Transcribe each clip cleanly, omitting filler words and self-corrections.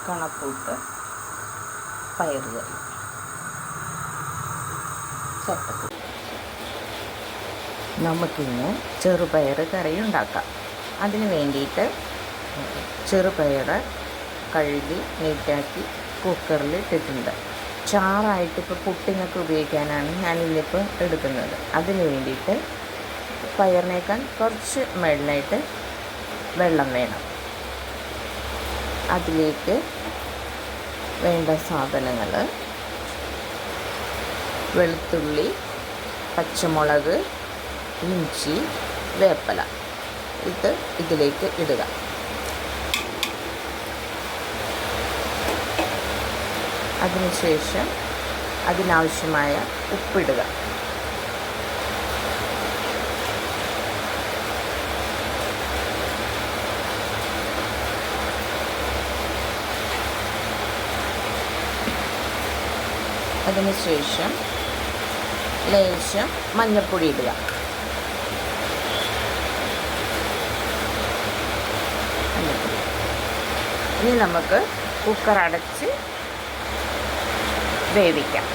കണക്കൂട്ട് പയർ കറി ചട്ടക്കൂട്ട്. നമുക്കിന്ന് ചെറുപയർ കറി ഉണ്ടാക്കാം. അതിന് വേണ്ടിയിട്ട് ചെറുപയർ കഴുകി നീറ്റാക്കി കുക്കറിൽ ഇട്ടിട്ടുണ്ട്. ചാറായിട്ട് ഇപ്പോൾ പുട്ടിനൊക്കെ ഉപയോഗിക്കാനാണ് ഞാനിതിലിപ്പോൾ എടുക്കുന്നത്. അതിന് വേണ്ടിയിട്ട് പയറിനേക്കാൾ കുറച്ച് മുകളിലായിട്ട് വെള്ളം വേണം. അതിലേക്ക് വേണ്ട സാധനങ്ങൾ വെളുത്തുള്ളി, പച്ചമുളക്, ഇഞ്ചി, വേപ്പില ഇതിലേക്ക് ഇടുക. അതിനുശേഷം അതിനാവശ്യമായ ഉപ്പിടുക. അതിനുശേഷം ലേശം മഞ്ഞൾപ്പൊടി ഇടുക. ഇനി നമുക്ക് കുക്കർ അടച്ച് വേവിക്കാം.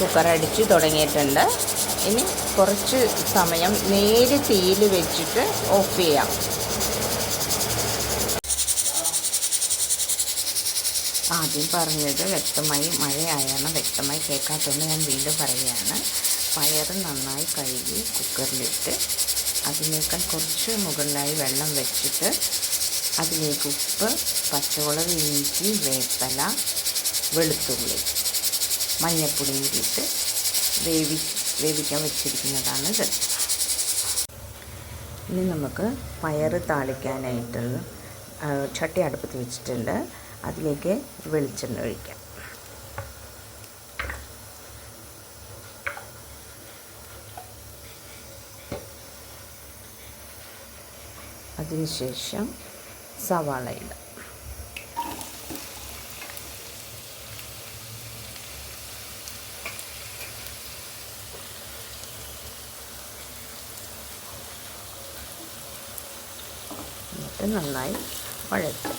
കുക്കർ അടിച്ച് തുടങ്ങിയിട്ടുണ്ട്. ഇനി കുറച്ച് സമയം നേരെ തീയിൽ വെച്ചിട്ട് ഓഫ് ചെയ്യാം. ആദ്യം പറഞ്ഞത് വ്യക്തമായി മഴയായാണ് വ്യക്തമായി കേൾക്കാത്തതുകൊണ്ട് ഞാൻ വീണ്ടും പറയുകയാണ്. പയർ നന്നായി കഴുകി കുക്കറിലിട്ട് അതിനേക്കാൾ കുറച്ച് മുകളിലായി വെള്ളം വെച്ചിട്ട് അതിലേക്ക് ഉപ്പ്, പച്ചമുളക്, ഇഞ്ചി, വേപ്പില, വെളുത്തുള്ളി, മഞ്ഞൾപ്പൊടിയും ഇട്ട് വേവിക്കാൻ വെച്ചിരിക്കുന്നതാണിത്. ഇനി നമുക്ക് പയർ താളിക്കാനായിട്ട് ചട്ടി അടുപ്പത്ത് വെച്ചിട്ടുണ്ട്. അതിലേക്ക് വെളിച്ചെണ്ണ ഒഴിക്കാം. അതിനുശേഷം സവാള ഇടാം. എന്നിട്ട് നന്നായി വഴറ്റും.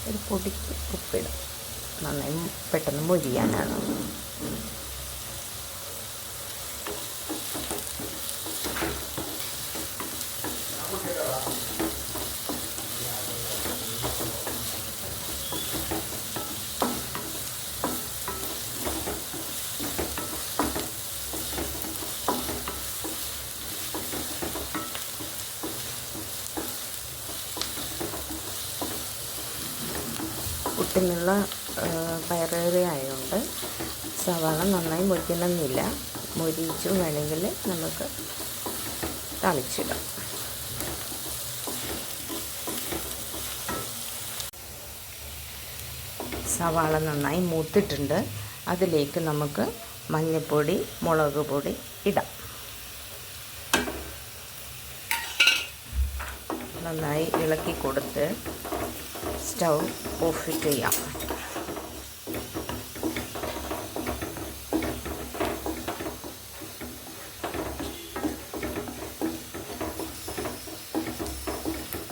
ഒരു പൊടിക്ക് ഉപ്പിടും. നന്നായി പെട്ടെന്ന് മൊരിയാനാണ്. പുട്ടിനുള്ള പയറുകറി ആയതുകൊണ്ട് സവാള നന്നായി മൊരിക്കണമെന്നില്ല. മൊരിച്ചും വേണമെങ്കിൽ നമുക്ക് തളിച്ചിടാം. സവാള നന്നായി മൂത്തിട്ടുണ്ട്. അതിലേക്ക് നമുക്ക് മഞ്ഞൾപ്പൊടി, മുളക് പൊടി ഇടാം. നന്നായി ഇളക്കി കൊടുത്ത് സ്റ്റൗ ഓഫ് ചെയ്യാം.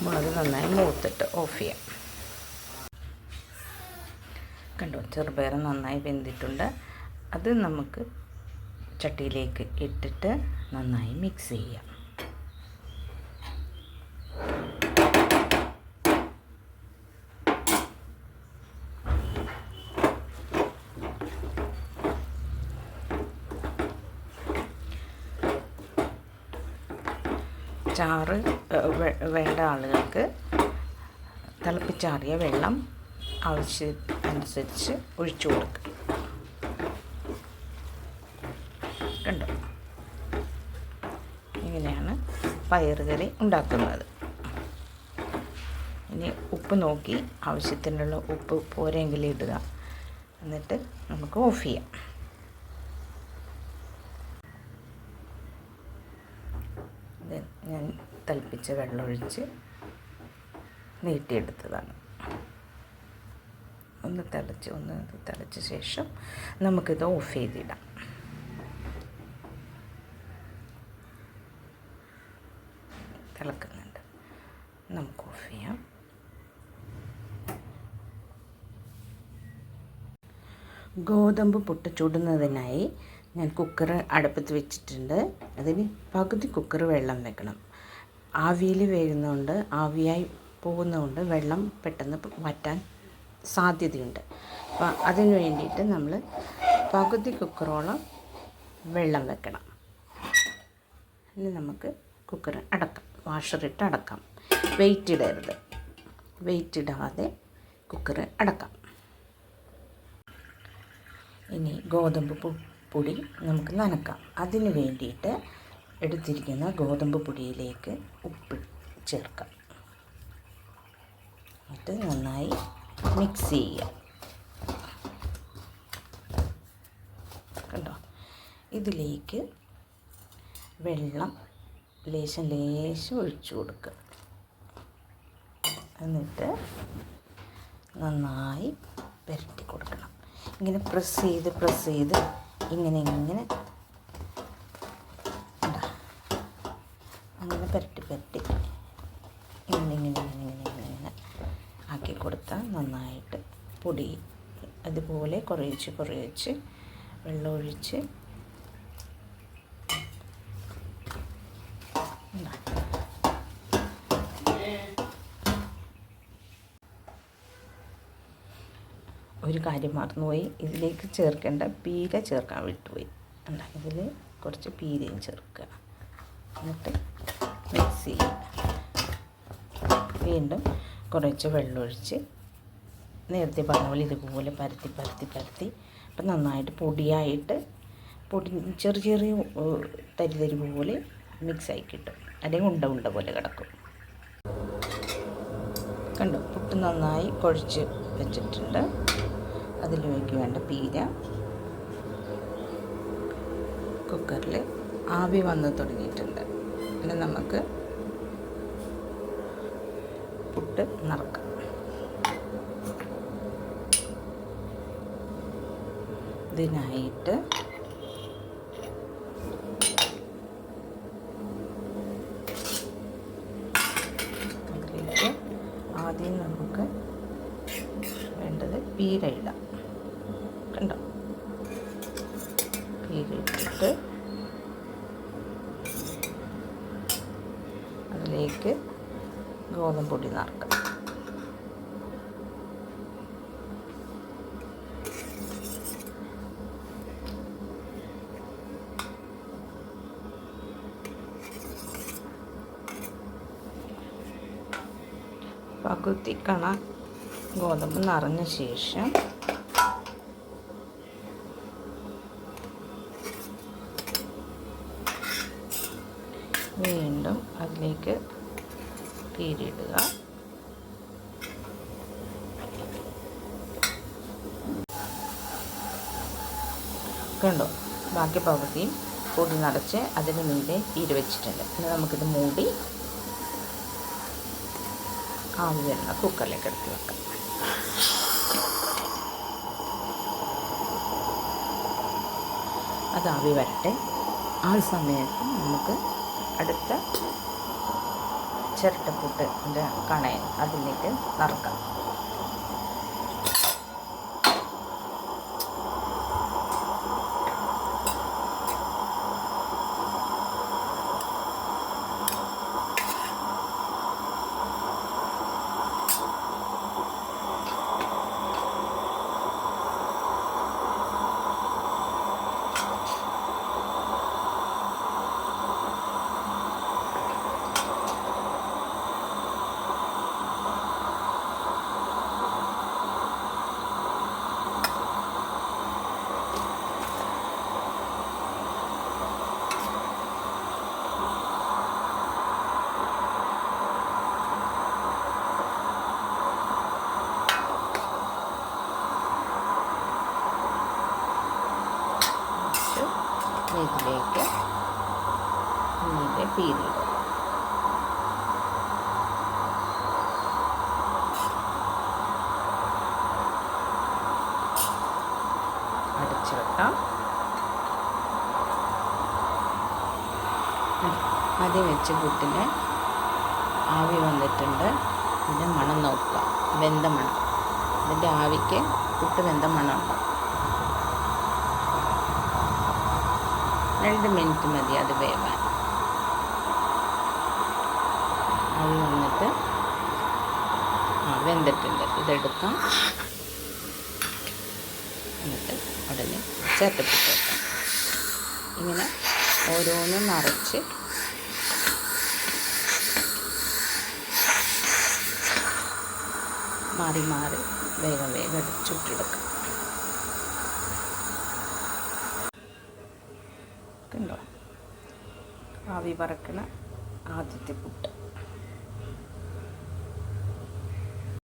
മുളക് നന്നായി മൂത്തിട്ട് ഓഫ് ചെയ്യാം. കണ്ടോ, ചെറുപയർ നന്നായി വെന്തിട്ടുണ്ട്. അത് നമുക്ക് ചട്ടിയിലേക്ക് ഇട്ടിട്ട് നന്നായി മിക്സ് ചെയ്യാം. ചാറ് വേണ്ട ആളുകൾക്ക് തിളപ്പിച്ചാറിയ വെള്ളം ആവശ്യമനുസരിച്ച് ഒഴിച്ചു കൊടുക്കുക. കണ്ടോ, ഇങ്ങനെയാണ് പയറുകറി ഉണ്ടാക്കുന്നത്. ഇനി ഉപ്പ് ഉപ്പ് നോക്കി ആവശ്യത്തിനുള്ള ഉപ്പ് പോരെങ്കിൽ ഇടുക. എന്നിട്ട് നമുക്ക് ഓഫ് ചെയ്യാം. ഇത് ഞാൻ തിളപ്പിച്ച വെള്ളമൊഴിച്ച് നീട്ടിയെടുത്തതാണ്. ഒന്ന് തിളച്ച ശേഷം നമുക്കിത് ഓഫ് ചെയ്തിടാം. തിളക്കുന്നുണ്ട്, നമുക്ക് ഓഫ് ചെയ്യാം. ഗോതമ്പ് പുട്ട് ചുടുന്നതിനായി ഞാൻ കുക്കർ അടുപ്പത്ത് വെച്ചിട്ടുണ്ട്. അതിന് പകുതി കുക്കർ വെള്ളം വെക്കണം. ആവിയിൽ വേകുന്നതുകൊണ്ട്, ആവിയായി പോകുന്നതുകൊണ്ട് വെള്ളം പെട്ടെന്ന് വറ്റാൻ സാധ്യതയുണ്ട്. അപ്പോൾ അതിന് വേണ്ടിയിട്ട് നമ്മൾ പകുതി കുക്കറോളം വെള്ളം വെക്കണം. ഇനി നമുക്ക് കുക്കർ അടക്കാം, വാഷറിട്ട് അടക്കാം. വെയിറ്റ് ഇടരുത്, വെയിറ്റ് ഇടാതെ കുക്കർ അടക്കാം. ഇനി ഗോതമ്പ് പൊടി നമുക്ക് നനക്കാം. അതിന് വേണ്ടിയിട്ട് എടുത്തിരിക്കുന്ന ഗോതമ്പ് പൊടിയിലേക്ക് ഉപ്പ് ചേർക്കാം. എന്നിട്ട് നന്നായി മിക്സ് ചെയ്യുക. കണ്ടോ, ഇതിലേക്ക് വെള്ളം ലേശം ഒഴിച്ചു കൊടുക്കുക. എന്നിട്ട് നന്നായി പുരട്ടി കൊടുക്കണം. ഇങ്ങനെ പ്രസ് ചെയ്ത് ഇങ്ങനെ അങ്ങനെ പുരട്ടി ഇങ്ങനെ ആക്കി കൊടുത്താൽ നന്നായിട്ട് പൊടി അതുപോലെ കുറേച്ച് വെള്ളമൊഴിച്ച് ഒരു കാര്യം മറന്നുപോയി, ഇതിലേക്ക് ചേർക്കേണ്ട പീര ചേർക്കാൻ വിട്ടുപോയി. ഇതിൽ കുറച്ച് പീരയും ചേർക്കുക. എന്നിട്ട് മിക്സ് ചെയ്യുക. വീണ്ടും കുറച്ച് വെള്ളമൊഴിച്ച് നേരത്തെ പറഞ്ഞ പോലെ ഇതുപോലെ പരത്തി അപ്പം നന്നായിട്ട് പൊടിയായിട്ട് ചെറിയ തരി പോലെ മിക്സായി കിട്ടും. അല്ലെങ്കിൽ ഉണ്ട പോലെ കിടക്കും. കണ്ടോ, പുട്ട് നന്നായി കുഴച്ച് വെച്ചിട്ടുണ്ട്. അതിലേക്ക് വേണ്ട പീര കുക്കറിൽ ആവി വന്ന് തുടങ്ങിയിട്ടുണ്ട്. പിന്നെ നമുക്ക് പുട്ട് നിറക്കാം. ഇതിനായിട്ട് അതിലേക്ക് ആദ്യം നമുക്ക് വേണ്ടത് പീര ഇടാം. കണ്ടോ, പീര ഇട്ടിട്ട് അതിലേക്ക് ഗോതമ്പ് പൊടി നിറക്കാം. പകുതി കണ ഗോതമ്പ് നിറഞ്ഞ ശേഷം വീണ്ടും അതിലേക്ക് പീരിടുക. കണ്ടോ, ബാക്കി പകുതിയും പൊടി നിറച്ച് അതിന് മീതെ പീര് വെച്ചിട്ടുണ്ട്. ഇനി നമുക്കിത് മൂടി ആവി വരുന്ന കുക്കറിലേക്ക് എടുത്ത് വെക്കാം. അത് ആവി വരട്ടെ. ആ സമയത്ത് നമുക്ക് അടുത്ത ചിരട്ടപ്പുട്ടിൻ്റെ കണയൻ അതിലേക്ക് നിറക്കാം. ഇതിലേക്ക് മീനിൻ്റെ പീരിടും. അടച്ചു വെക്കാം. ആദ്യം വെച്ച പുട്ടിന് ആവി വന്നിട്ടുണ്ട്. ഇതിൻ്റെ മണം നോക്കുക, വെന്ത മണം. ഇതിൻ്റെ ആവിക്ക് പുട്ട് വെന്ത മണം ഉണ്ടാവും. 2 മിനിറ്റ് മതി അത് വേവാൻ. ആവി വന്നിട്ട് വെന്തിട്ടുണ്ട്. ഇതെടുക്കാം. എന്നിട്ട് ഉടനെ ചേർത്തപ്പിട്ട് വെക്കാം. ഇങ്ങനെ ഓരോന്നും നിറച്ച് മാറി മാറി വേഗം വേഗം ചുട്ടെടുക്കാം. കണ്ടോ, ആവി പറക്കണ ആദ്യത്തെ പുട്ട്.